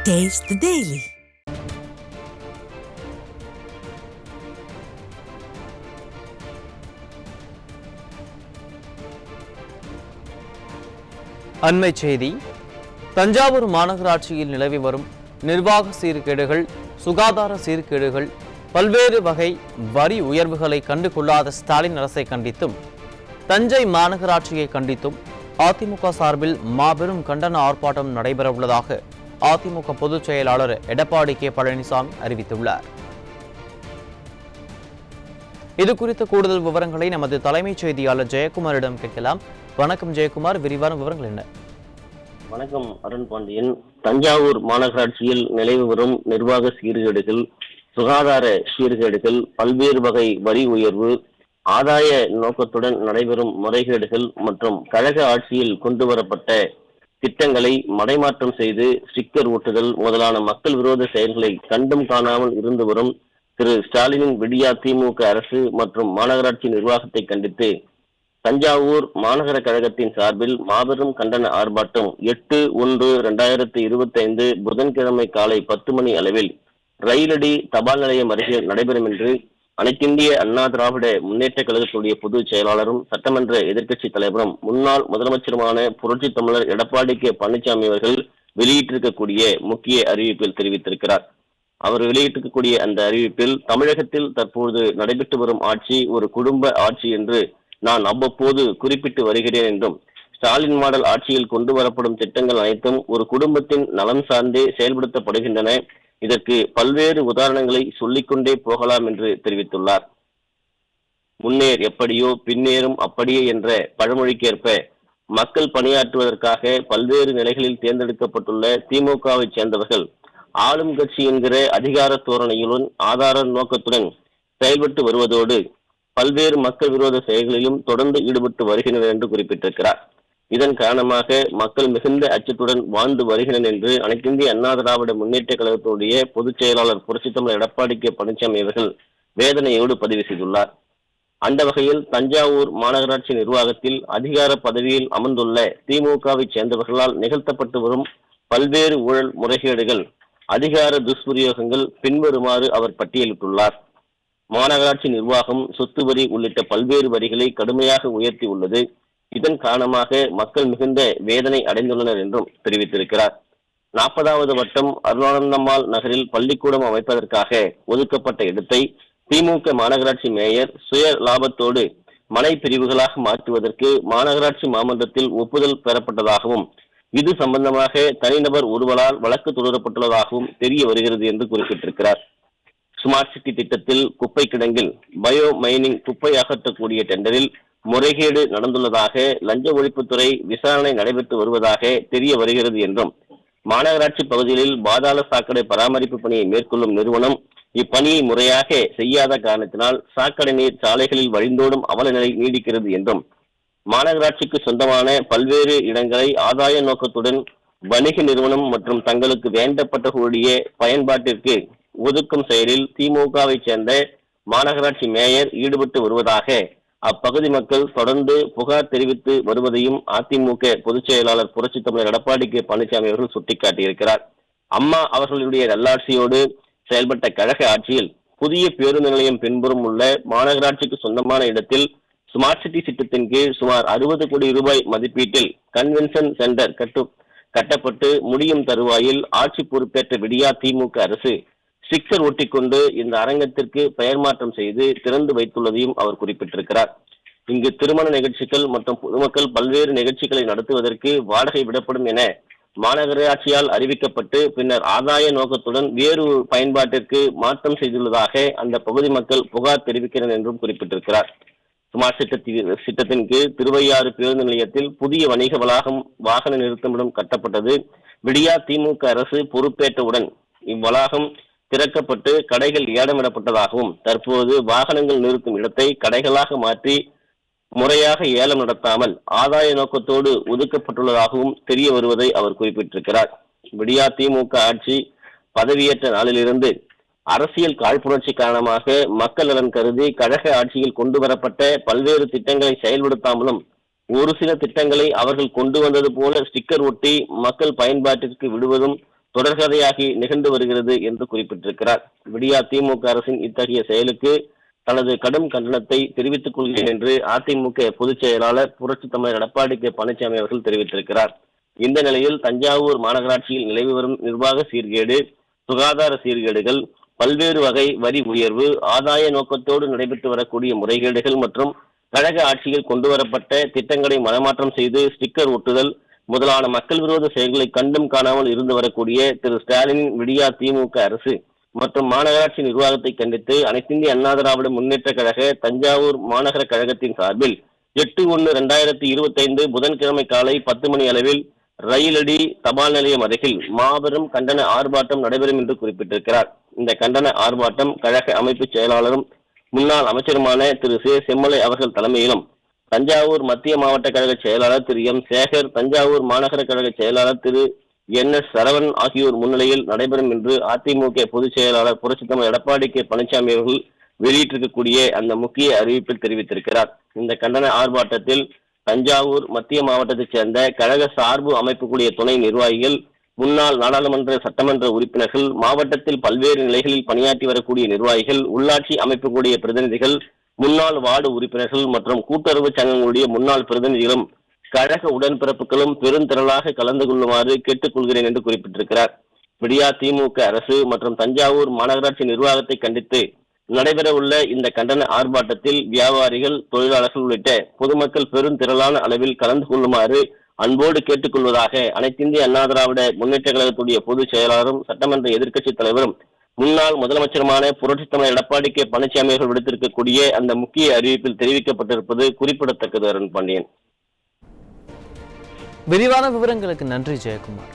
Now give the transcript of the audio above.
Taste the Daily. அண்மை செய்தி. தஞ்சாவூர் மாநகராட்சியில் நிலவி வரும் நிர்வாக சீர்கேடுகள், சுகாதார சீர்கேடுகள், பல்வேறு வகை வரி உயர்வுகளை கண்டு கொள்ளாத ஸ்டாலின் அரசை கண்டித்தும், தஞ்சை மாநகராட்சியை கண்டித்தும் அதிமுக சார்பில் மாபெரும் கண்டன ஆர்ப்பாட்டம் நடைபெறவுள்ளதாக அதிமுக பொதுச் செயலாளர் எடப்பாடி கே பழனிசாமி அறிவித்துள்ளார். இது குறித்த கூடுதல் விவரங்களை நமது தலைமைச் செய்தியாளர் ஜெயக்குமாரிடம் கேட்கலாம். வணக்கம் ஜெயக்குமார், விரிவான விவரங்கள் என்ன? வணக்கம் அருண் பாண்டியன். தஞ்சாவூர் மாநகராட்சியில் நிலவி வரும் நிர்வாக சீர்கேடுகள், சுகாதார சீர்கேடுகள், பல்வேறு வகை வரி உயர்வு, ஆதாய நோக்கத்துடன் நடைபெறும் முறைகேடுகள் மற்றும் கழக ஆட்சியில் கொண்டு வரப்பட்ட திட்டங்களை மடைமாற்றம் செய்து ஸ்டிக்கர் ஒட்டுதல் முதலான மக்கள் விரோத செயல்களை கண்டும் காணாமல் இருந்து வரும் திரு ஸ்டாலினின் விடியா திமுக அரசு மற்றும் மாநகராட்சி நிர்வாகத்தை கண்டித்து தஞ்சாவூர் மாநகர கழகத்தின் சார்பில் மாபெரும் கண்டன ஆர்ப்பாட்டம் 8/1/2025 புதன்கிழமை காலை 10 மணி அளவில் ரயிலடி தபால் நிலையம் அருகே நடைபெறும் என்று அனைத்திந்திய அண்ணா திராவிட முன்னேற்ற கழகத்துடைய பொதுச் செயலாளரும் சட்டமன்ற எதிர்க்கட்சி தலைவரும் முன்னாள் முதலமைச்சருமான புரட்சி தமிழர் எடப்பாடி கே பழனிசாமி அவர்கள் வெளியிட்டிருக்கக்கூடிய முக்கிய அறிவிப்பில் தெரிவித்திருக்கிறார். அவர் வெளியிட்டிருக்கக்கூடிய அந்த அறிவிப்பில், தமிழகத்தில் தற்போது நடைபெற்று வரும் ஆட்சி ஒரு குடும்ப ஆட்சி என்று நான் அவ்வப்போது குறிப்பிட்டு வருகிறேன் என்றும், ஸ்டாலின் மாடல் ஆட்சியில் கொண்டு வரப்படும் திட்டங்கள் அனைத்தும் ஒரு குடும்பத்தின் நலன் சார்ந்தே செயல்படுத்தப்படுகின்றன. இதற்கு பல்வேறு உதாரணங்களை சொல்லிக்கொண்டே போகலாம் என்று தெரிவித்துள்ளார். முன்னேர் எப்படியோ பின்னேறும் அப்படியே என்ற பழமொழிக்கேற்ப மக்கள் பணியாற்றுவதற்காக பல்வேறு நிலைகளில் தேர்ந்தெடுக்கப்பட்டுள்ள திமுகவை சேர்ந்தவர்கள் ஆளும் கட்சி என்கிற அதிகார தோரணையுடன் ஆதார நோக்கத்துடன் செயல்பட்டு வருவதோடு பல்வேறு மக்கள் விரோத செயல்களிலும் தொடர்ந்து ஈடுபட்டு வருகின்றனர் என்று குறிப்பிட்டிருக்கிறார். இதன் காரணமாக மக்கள் மிகுந்த அச்சத்துடன் வாழ்ந்து வருகின்றனர் என்று அனைத்திந்திய அண்ணா திராவிட முன்னேற்ற கழகத்துடைய பொதுச் செயலாளர் புரட்சி தமிழர் எடப்பாடி கே பழனிசாமி அவர்கள் வேதனையோடு பதிவு செய்துள்ளார். அந்த வகையில் தஞ்சாவூர் மாநகராட்சி நிர்வாகத்தில் அதிகார பதவியில் அமர்ந்துள்ள திமுகவை சேர்ந்தவர்களால் நிகழ்த்தப்பட்டு வரும் பல்வேறு ஊழல் முறைகேடுகள், அதிகார துஷ்பிரயோகங்கள் பின்வருமாறு அவர் பட்டியலிட்டுள்ளார். மாநகராட்சி நிர்வாகம் சொத்து வரி உள்ளிட்ட பல்வேறு வரிகளை கடுமையாக உயர்த்தி உள்ளது. இதன் காரணமாக மக்கள் மிகுந்த வேதனை அடைந்துள்ளனர் என்றும் தெரிவித்திருக்கிறார். 40வது வட்டம் அருளானந்தம்மாள் நகரில் பள்ளிக்கூடம் அமைப்பதற்காக ஒதுக்கப்பட்ட இடத்தை திமுக மாநகராட்சி மேயர் சுய லாபத்தோடு மனை பிரிவுகளாக மாற்றுவதற்கு மாநகராட்சி மாமன்றத்தில் ஒப்புதல் பெறப்பட்டதாகவும், இது சம்பந்தமாக தனிநபர் ஒருவரால் வழக்கு தொடரப்பட்டுள்ளதாகவும் தெரிய வருகிறது என்று குறிப்பிட்டிருக்கிறார். ஸ்மார்ட் சிட்டி திட்டத்தில் குப்பை கிடங்கில் பயோ மைனிங் குப்பை அகற்றக்கூடிய டெண்டரில் முறைகேடு நடந்துள்ளதாக லஞ்ச ஒழிப்புத்துறை விசாரணை நடைபெற்று வருவதாக தெரிய வருகிறது என்றும், மாநகராட்சி பகுதிகளில் பாதாள சாக்கடை பராமரிப்பு பணியை மேற்கொள்ளும் நிறுவனம் இப்பணியை முறையாக செய்யாத காரணத்தினால் சாக்கடை நீர் சாலைகளில் வழிந்தோடும் அவல நிலை நீடிக்கிறது என்றும், மாநகராட்சிக்கு சொந்தமான பல்வேறு இடங்களை ஆதாய நோக்கத்துடன் வணிக நிறுவனம் மற்றும் தங்களுக்கு வேண்டப்பட்ட கூடிய பயன்பாட்டிற்கு ஒதுக்கும் செயலில் திமுகவை சேர்ந்த மாநகராட்சி மேயர் ஈடுபட்டு வருவதாக அப்பகுதி மக்கள் தொடர்ந்து புகார் தெரிவித்து வருவதையும் அதிமுக பொதுச் செயலாளர் புரட்சி தமிழர் எடப்பாடி கே பழனிசாமி அவர்கள் சுட்டிக்காட்டியிருக்கிறார். அம்மா அவர்களுடைய நல்லாட்சியோடு செயல்பட்ட கழக ஆட்சியில் புதிய பேருந்து நிலையம் பின்புறம் உள்ள மாநகராட்சிக்கு சொந்தமான இடத்தில் ஸ்மார்ட் சிட்டி திட்டத்தின் கீழ் சுமார் 60 கோடி ரூபாய் மதிப்பீட்டில் கன்வென்ஷன் சென்டர் கட்டப்பட்டு முடியும் தருவாயில் ஆட்சி பொறுப்பேற்ற விடியா திமுக அரசு ஸ்டிக்கர் ஒட்டிக்கொண்டு இந்த அரங்கத்திற்கு பெயர் மாற்றம் செய்து திறந்து வைத்துள்ளதையும் அவர் குறிப்பிட்டிருக்கிறார். இங்கு திருமண நிகழ்ச்சிகள் மற்றும் பொதுமக்கள் பல்வேறு நிகழ்ச்சிகளை நடத்துவதற்கு வாடகை விடப்படும் என மாநகராட்சியால் அறிவிக்கப்பட்டு பின்னர் ஆதாய நோக்கத்துடன் வேறு பயன்பாட்டிற்கு மாற்றம் செய்துள்ளதாக அந்த பகுதி மக்கள் புகார் தெரிவிக்கிறனர் என்றும் குறிப்பிட்டிருக்கிறார். ஸ்மார்ட் திட்டத்தின் கீழ் திருவையாறு பேருந்து நிலையத்தில் புதிய வணிக வளாகம், வாகன நிறுத்தமிடம் கட்டப்பட்டது. விடியா திமுக அரசு பொறுப்பேற்றவுடன் இவ்வளாகம் திறக்கப்பட்டு கடைகள் ஏலமிடப்பட்டதாகவும், தற்போது வாகனங்கள் நிறுத்தும் இடத்தை கடைகளாக மாற்றி முறையாக ஏலம் நடத்தாமல் ஆதாய நோக்கத்தோடு ஒதுக்கப்பட்டுள்ளதாகவும் தெரிய வருவதை அவர் குறிப்பிட்டிருக்கிறார். விடியா திமுக ஆட்சி பதவியேற்ற நாளிலிருந்து அரசியல் காழ்ப்புணர்ச்சி காரணமாக மக்கள் நலன் கருதி கழக ஆட்சியில் கொண்டு வரப்பட்ட பல்வேறு திட்டங்களை செயல்படுத்தாமலும், ஒரு சில திட்டங்களை அவர்கள் கொண்டு வந்தது போல ஸ்டிக்கர் ஒட்டி மக்கள் பயன்பாட்டிற்கு விடுவதும் தொடர்கதையாகி நிகழ்ந்து வருகிறது என்று குறிப்பிட்டிருக்கிறார். விடியா திமுக அரசின் இத்தகைய செயலுக்கு தனது கடும் கண்டனத்தை தெரிவித்துக் கொள்கிறேன் என்று அதிமுக பொதுச் செயலாளர் புரட்சித் தமிழர் எடப்பாடி கே பழனிசாமி அவர்கள் தெரிவித்திருக்கிறார். இந்த நிலையில் தஞ்சாவூர் மாநகராட்சியில் நிலவி வரும் நிர்வாக சீர்கேடு, சுகாதார சீர்கேடுகள், பல்வேறு வகை வரி உயர்வு, ஆதாய நோக்கத்தோடு நடைபெற்று வரக்கூடிய முறைகேடுகள் மற்றும் கழக ஆட்சியில் கொண்டுவரப்பட்ட திட்டங்களை மனமாற்றம் செய்து ஸ்டிக்கர் ஒட்டுதல் முதலான மக்கள் விரோத செயல்களை கண்டும் காணாமல் இருந்து வரக்கூடிய திரு ஸ்டாலினின் விடியா திமுக அரசு மற்றும் மாநகராட்சி நிர்வாகத்தை கண்டித்து அனைத்திந்திய அண்ணா திராவிட முன்னேற்ற கழக தஞ்சாவூர் மாநகர கழகத்தின் சார்பில் 8/1/2025 புதன்கிழமை காலை 10 மணி அளவில் ரயிலடி தபால் நிலையம் அருகில் மாபெரும் கண்டன ஆர்ப்பாட்டம் நடைபெறும் என்று குறிப்பிட்டிருக்கிறார். இந்த கண்டன ஆர்ப்பாட்டம் கழக அமைப்பு செயலாளரும் முன்னாள் அமைச்சருமான திரு செம்மலை அவர்கள் தலைமையிலும், தஞ்சாவூர் மத்திய மாவட்ட கழக செயலாளர் திரு எம் சேகர், தஞ்சாவூர் மாநகர கழக செயலாளர் திரு NS சரவணன் ஆகியோர் முன்னிலையில் நடைபெறும் என்று அதிமுக பொதுச் செயலாளர் புரட்சித் தமிழர் எடப்பாடி கே பழனிசாமி அவர்கள் வெளியிட்டிருக்கக்கூடிய அந்த முக்கிய அறிவிப்பில் தெரிவித்திருக்கிறார். இந்த கண்டன ஆர்ப்பாட்டத்தில் தஞ்சாவூர் மத்திய மாவட்டத்தைச் சேர்ந்த கழக சார்பு அமைப்புக்கூடிய துணை நிர்வாகிகள், முன்னாள் நாடாளுமன்ற சட்டமன்ற உறுப்பினர்கள், மாவட்டத்தில் பல்வேறு நிலைகளில் பணியாற்றி வரக்கூடிய நிர்வாகிகள், உள்ளாட்சி அமைப்புக்கூடிய பிரதிநிதிகள், முன்னாள் வார்டு உறுப்பினர்கள் மற்றும் கூட்டுறவு சங்கங்களுடைய முன்னாள் பிரதிநிதிகளும் கழக உடன்பிறப்புகளும் பெருந்திரளாக கலந்து கொள்ளுமாறு கேட்டுக்கொள்கிறேன் என்று குறிப்பிட்டிருக்கிறார். விடியா திமுக அரசு மற்றும் தஞ்சாவூர் மாநகராட்சி நிர்வாகத்தை கண்டித்து நடைபெறவுள்ள இந்த கண்டன ஆர்ப்பாட்டத்தில் வியாபாரிகள், தொழிலாளர்கள் உள்ளிட்ட பொதுமக்கள் பெருந்திரளான அளவில் கலந்து கொள்ளுமாறு அன்போடு கேட்டுக்கொள்வதாக அனைத்திந்திய அண்ணா திராவிட முன்னேற்ற கழகத்துடைய பொதுச் செயலாளரும் சட்டமன்ற எதிர்க்கட்சித் தலைவரும் முன்னாள் முதலமைச்சருமான புரட்சித் தமிழர் எடப்பாடி கே பழனிசாமி அவர்கள் விடுத்திருக்கக்கூடிய அந்த முக்கிய அறிவிப்பில் தெரிவிக்கப்பட்டிருப்பது குறிப்பிடத்தக்கது. அருண் பாண்டியன். விரிவான விவரங்களுக்கு நன்றி ஜெயக்குமார்.